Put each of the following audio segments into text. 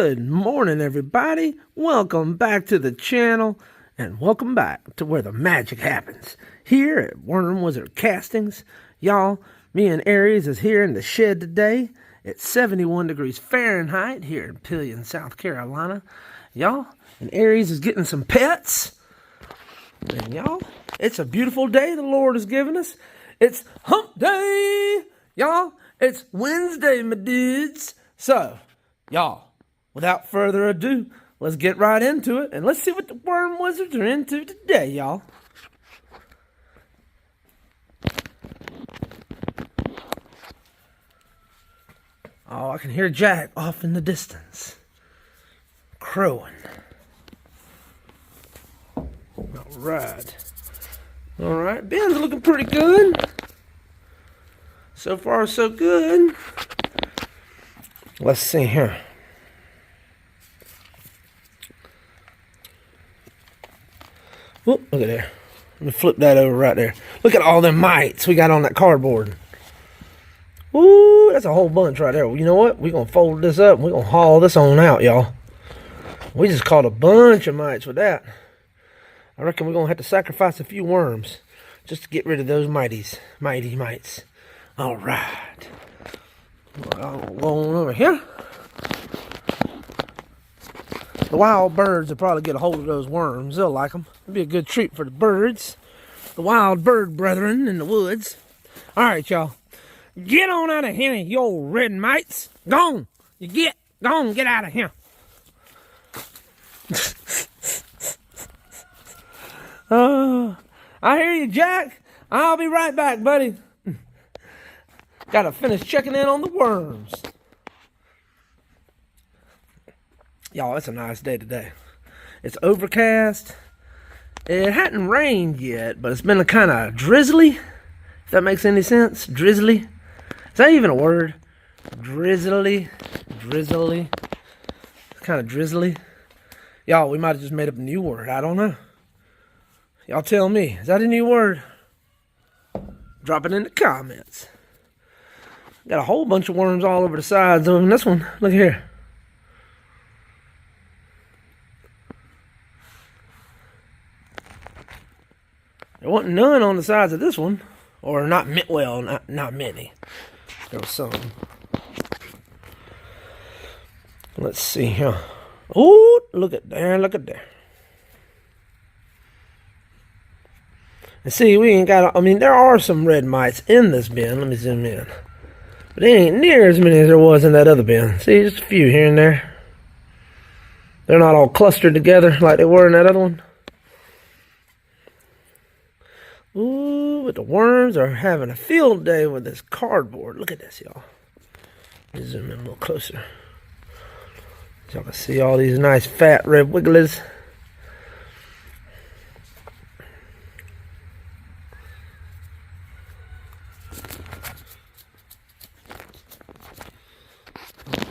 Good morning, everybody. Welcome back to the channel, and welcome back to where the magic happens. Here at Worm Wizard Castings, y'all, me and Aries is here in the shed today. It's 71 degrees Fahrenheit here in Pelion, South Carolina. Y'all, and Aries is getting some pets. And y'all, it's a beautiful day the Lord has given us. It's hump day, y'all. It's Wednesday, my dudes. So, y'all, without further ado, let's get right into it, and let's see what the Worm Wizards are into today, y'all. Oh, I can hear Jack off in the distance, crowing. All right, Ben's looking pretty good. So far, so good. Let's see here. Whoop, look at there. Let me flip that over right there. Look at all them mites we got on that cardboard. Woo, that's a whole bunch right there. Well, you know what? We're going to fold this up and we're going to haul this on out, y'all. We just caught a bunch of mites with that. I reckon we're going to have to sacrifice a few worms just to get rid of those mighty mites. All right. I'll go on over here. The wild birds will probably get a hold of those worms. They'll like them. It'll be a good treat for the birds. The wild bird brethren in the woods. All right, y'all. Get on out of here, you old red mites. Go on. Go on, get out of here. I hear you, Jack. I'll be right back, buddy. Gotta finish checking in on the worms. Y'all, it's a nice day today. It's overcast. It hadn't rained yet, but it's been a kind of drizzly. If that makes any sense. Drizzly. Is that even a word? Drizzly. Drizzly. It's kind of drizzly. Y'all, we might have just made up a new word. I don't know. Y'all tell me. Is that a new word? Drop it in the comments. Got a whole bunch of worms all over the sides of this one. Look here. There wasn't none on the sides of this one. Or not many. There was some. Let's see here. Oh, look at there, look at there. And see, we ain't got, I mean, there are some red mites in this bin. Let me zoom in. But they ain't near as many as there was in that other bin. See, just a few here and there. They're not all clustered together like they were in that other one. Ooh, but the worms are having a field day with this cardboard. Look at this, y'all. Let me zoom in a little closer. Y'all can see all these nice fat red wigglers.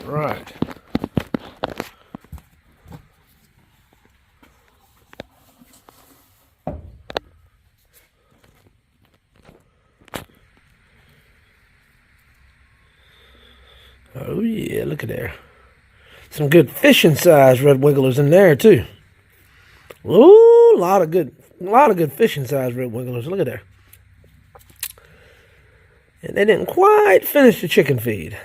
All right. Oh yeah, look at there. Some good fishing size red wigglers in there too. Ooh, a lot of good fishing size red wigglers. Look at there. And they didn't quite finish the chicken feed.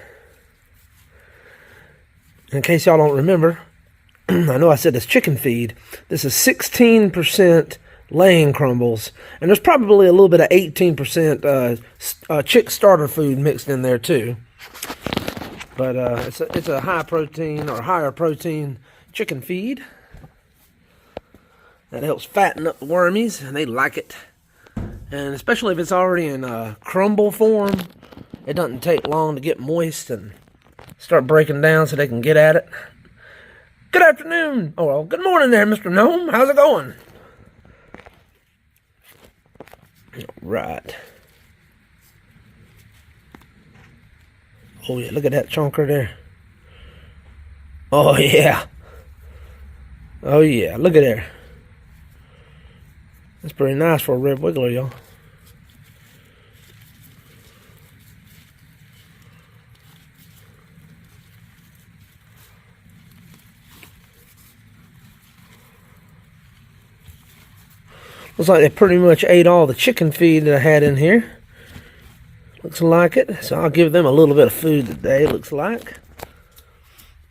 In case y'all don't remember, I know I said this chicken feed. This is 16% laying crumbles, and there's probably a little bit of 18% chick starter food mixed in there too. But it's a high protein or higher protein chicken feed that helps fatten up the wormies, and they like it. And especially if it's already in crumble form, it doesn't take long to get moist and start breaking down so they can get at it. Good afternoon. Oh, well, good morning there, Mr. Gnome. How's it going? All right. Oh, yeah, look at that chunker there. Oh, yeah. Oh, yeah, look at there. That's pretty nice for a red wiggler, y'all. Looks like they pretty much ate all the chicken feed that I had in here. Looks like it. So I'll give them a little bit of food today, looks like.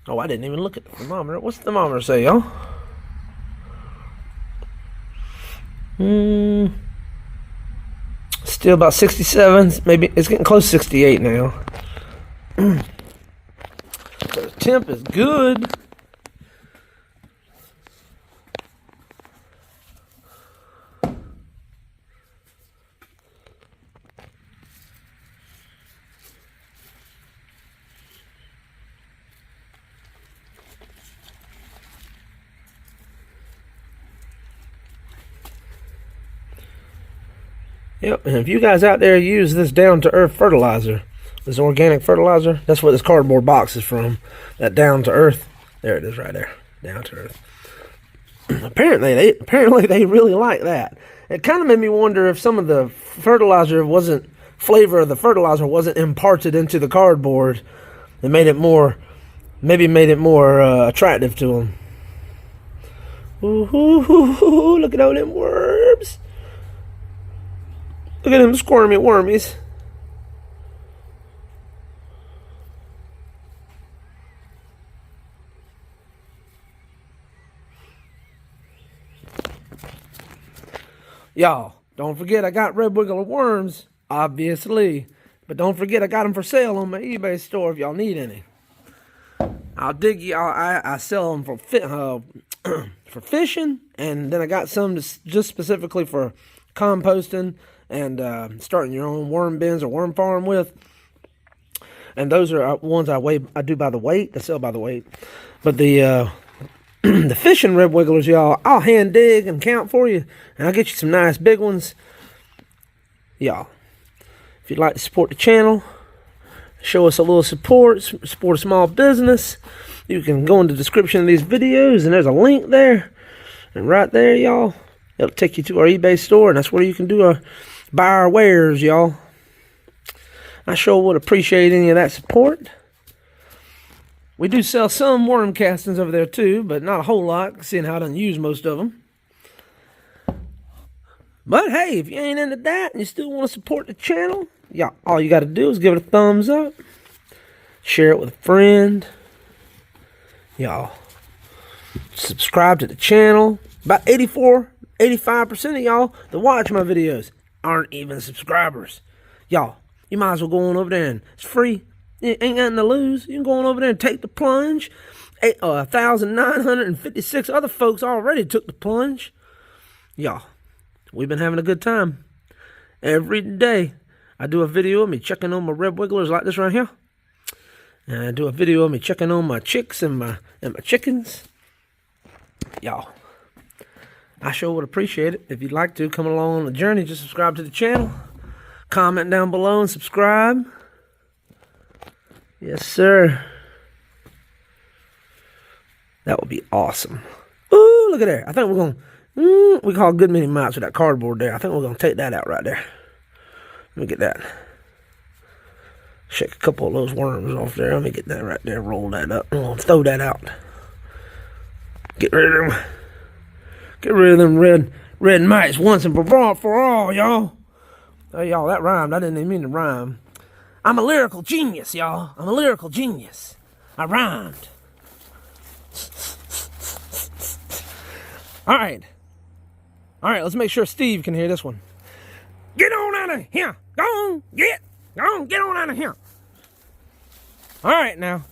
Oh, I didn't even look at the thermometer. What's the thermometer say, y'all? Still about 67. Maybe it's getting close to 68 now. So the temp is good. Yep, and if you guys out there use this down-to-earth fertilizer, this organic fertilizer, that's what this cardboard box is from. That down-to-earth, there it is right there, down-to-earth. Apparently they really like that. It kind of made me wonder if some of the flavor of the fertilizer wasn't imparted into the cardboard. It made it more, attractive to them. Ooh, look at all them worms. Look at them squirmy wormies. Y'all, don't forget I got red wiggler worms, obviously. But don't forget I got them for sale on my eBay store if y'all need any. I'll dig y'all. I sell them for for fishing, and then I got some just specifically for composting and starting your own worm bins or worm farm with. And those are ones I do by the weight. I sell by the weight. But the the fishing red wigglers, y'all, I'll hand dig and count for you, and I'll get you some nice big ones. Y'all, if you'd like to support the channel, show us a little support a small business, you can go in the description of these videos, and there's a link there. And right there, y'all, it'll take you to our eBay store, and that's where you can buy our wares, y'all. I sure would appreciate any of that support. We do sell some worm castings over there too, but not a whole lot, seeing how I don't use most of them. But hey, if you ain't into that and you still want to support the channel, y'all, all you got to do is give it a thumbs up, share it with a friend. Y'all, subscribe to the channel. About 85% of y'all that watch my videos aren't even subscribers. Y'all, you might as well go on over there, and it's free. It ain't nothing to lose. You can go on over there and take the plunge. 1,956 other folks already took the plunge. Y'all, we've been having a good time. Every day, I do a video of me checking on my red wigglers like this right here. And I do a video of me checking on my chicks and my chickens. Y'all, I sure would appreciate it. If you'd like to come along on the journey, just subscribe to the channel. Comment down below and subscribe. Yes, sir. That would be awesome. Ooh, look at there. I think we're going to, we call good many mites with that cardboard there. I think we're going to take that out right there. Let me get that. Shake a couple of those worms off there. Let me get that right there. Roll that up. I'm going to throw that out. Get rid of them. Get rid of them red mites once and for all, y'all. Oh, y'all, that rhymed. I didn't even mean to rhyme. I'm a lyrical genius, y'all. I'm a lyrical genius. I rhymed. All right, let's make sure Steve can hear this one. Get on out of here. Go on, get on out of here. All right, now,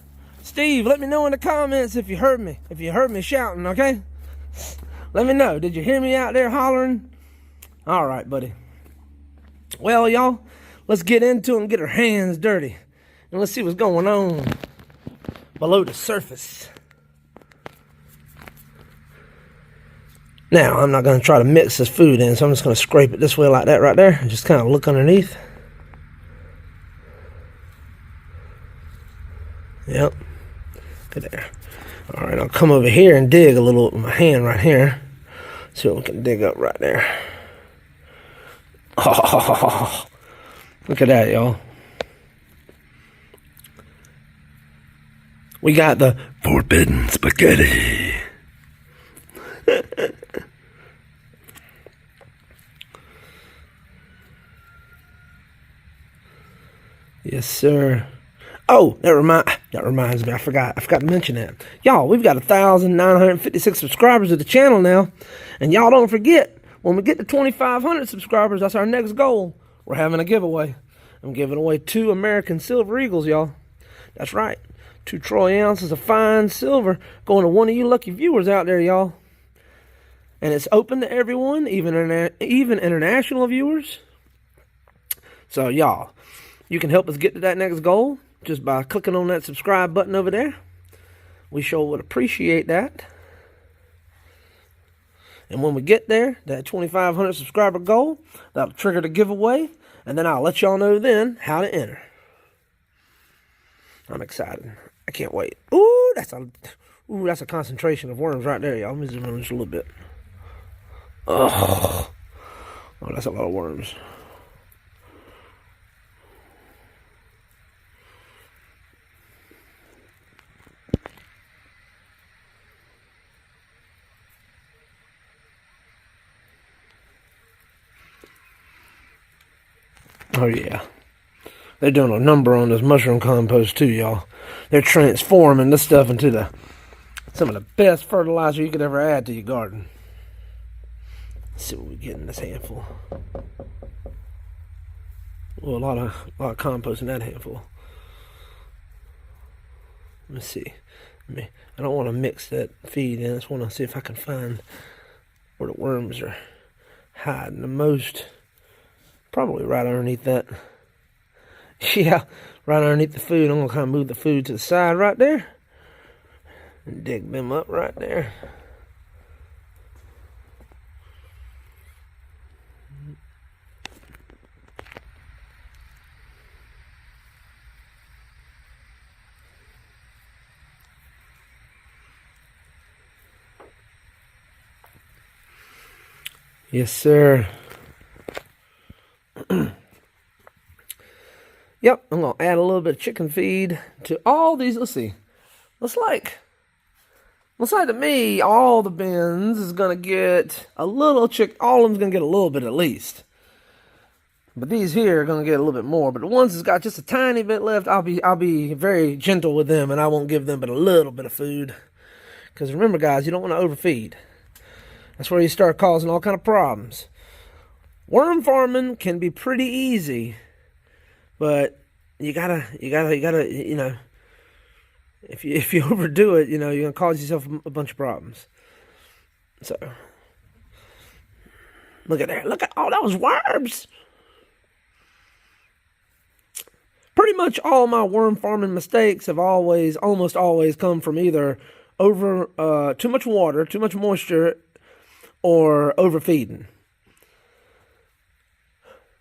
Steve, let me know in the comments if you heard me. If you heard me shouting, okay? Let me know. Did you hear me out there hollering? All right, buddy. Well, y'all, let's get into it and get our hands dirty. And let's see what's going on below the surface. Now, I'm not going to try to mix this food in, so I'm just going to scrape it this way like that right there. And just kind of look underneath. Yep. Good there. All right, I'll come over here and dig a little with my hand right here. See what we can dig up right there. Oh, look at that, y'all. We got the forbidden spaghetti. Yes, sir. Oh, that reminds me. I forgot to mention that. Y'all, we've got 1,956 subscribers to the channel now. And y'all don't forget, when we get to 2,500 subscribers, that's our next goal. We're having a giveaway. I'm giving away 2 American Silver Eagles, y'all. That's right. 2 troy ounces of fine silver going to one of you lucky viewers out there, y'all. And it's open to everyone, even international viewers. So, y'all, you can help us get to that next goal just by clicking on that subscribe button over there. We sure would appreciate that. And when we get there, that 2,500 subscriber goal, that'll trigger the giveaway. And then I'll let y'all know then how to enter. I'm excited. I can't wait. Ooh, that's a concentration of worms right there, y'all. Let me zoom in just a little bit. Oh, that's a lot of worms. Oh, yeah. They're doing a number on this mushroom compost, too, y'all. They're transforming this stuff into some of the best fertilizer you could ever add to your garden. Let's see what we get in this handful. Well, a lot of compost in that handful. Let me see. I don't want to mix that feed in. I just want to see if I can find where the worms are hiding the most. Probably right underneath that. Yeah, right underneath the food. I'm going to kind of move the food to the side right there. And dig them up right there. Yes, sir. Yep, I'm going to add a little bit of chicken feed to all these. Let's see. Looks like to me, all the bins is going to get a little all of them's going to get a little bit at least. But these here are going to get a little bit more. But the ones that's got just a tiny bit left, I'll be very gentle with them, and I won't give them but a little bit of food. Because remember, guys, you don't want to overfeed. That's where you start causing all kind of problems. Worm farming can be pretty easy, but you gotta, you know, if you overdo it, you know, you're gonna cause yourself a bunch of problems. So, look at that! Look at all those worms. Pretty much all my worm farming mistakes have almost always come from either too much water, too much moisture, or overfeeding.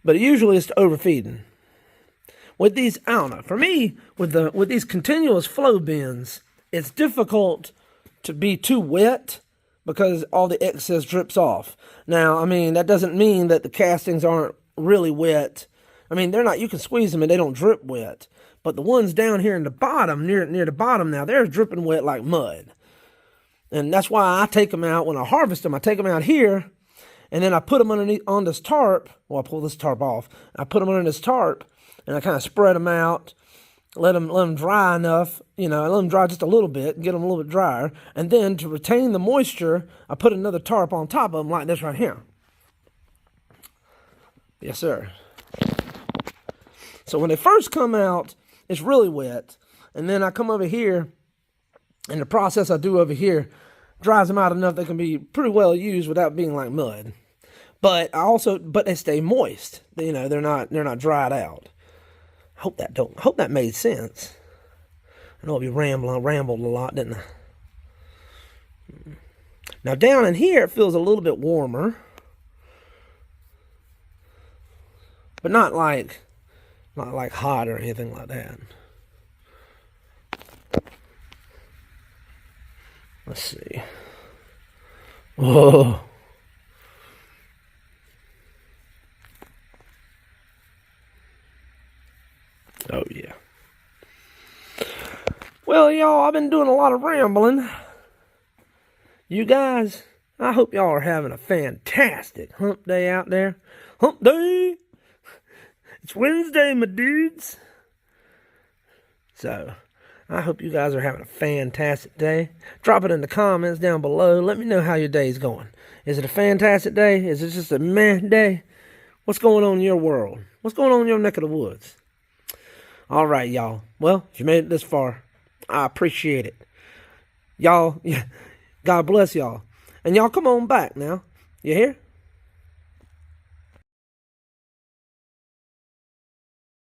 But usually it's overfeeding. With these, I don't know, for me, with these continuous flow bins, it's difficult to be too wet because all the excess drips off. Now, I mean, that doesn't mean that the castings aren't really wet. I mean, they're not, you can squeeze them and they don't drip wet. But the ones down here in the bottom, near the bottom now, they're dripping wet like mud. And that's why I take them out, when I harvest them, I take them out here, and then I put them underneath on this tarp. Well, I pull this tarp off. I put them under this tarp, and I kind of spread them out, let them dry enough, you know, I let them dry just a little bit, get them a little bit drier. And then to retain the moisture, I put another tarp on top of them like this right here. Yes, sir. So when they first come out, it's really wet. And then I come over here, and the process I do over here dries them out enough they can be pretty well used without being like mud. But they stay moist. You know, they're not dried out. Hope that made sense. I know I rambled a lot, didn't I? Now down in here it feels a little bit warmer. But not like hot or anything like that. Let's see. Whoa. Oh, yeah. Well, y'all, I've been doing a lot of rambling. You guys, I hope y'all are having a fantastic hump day out there. Hump day! It's Wednesday, my dudes. So, I hope you guys are having a fantastic day. Drop it in the comments down below. Let me know how your day's going. Is it a fantastic day? Is it just a meh day? What's going on in your world? What's going on in your neck of the woods? All right, y'all. Well, if you made it this far, I appreciate it. Y'all, God bless y'all. And y'all come on back now. You hear?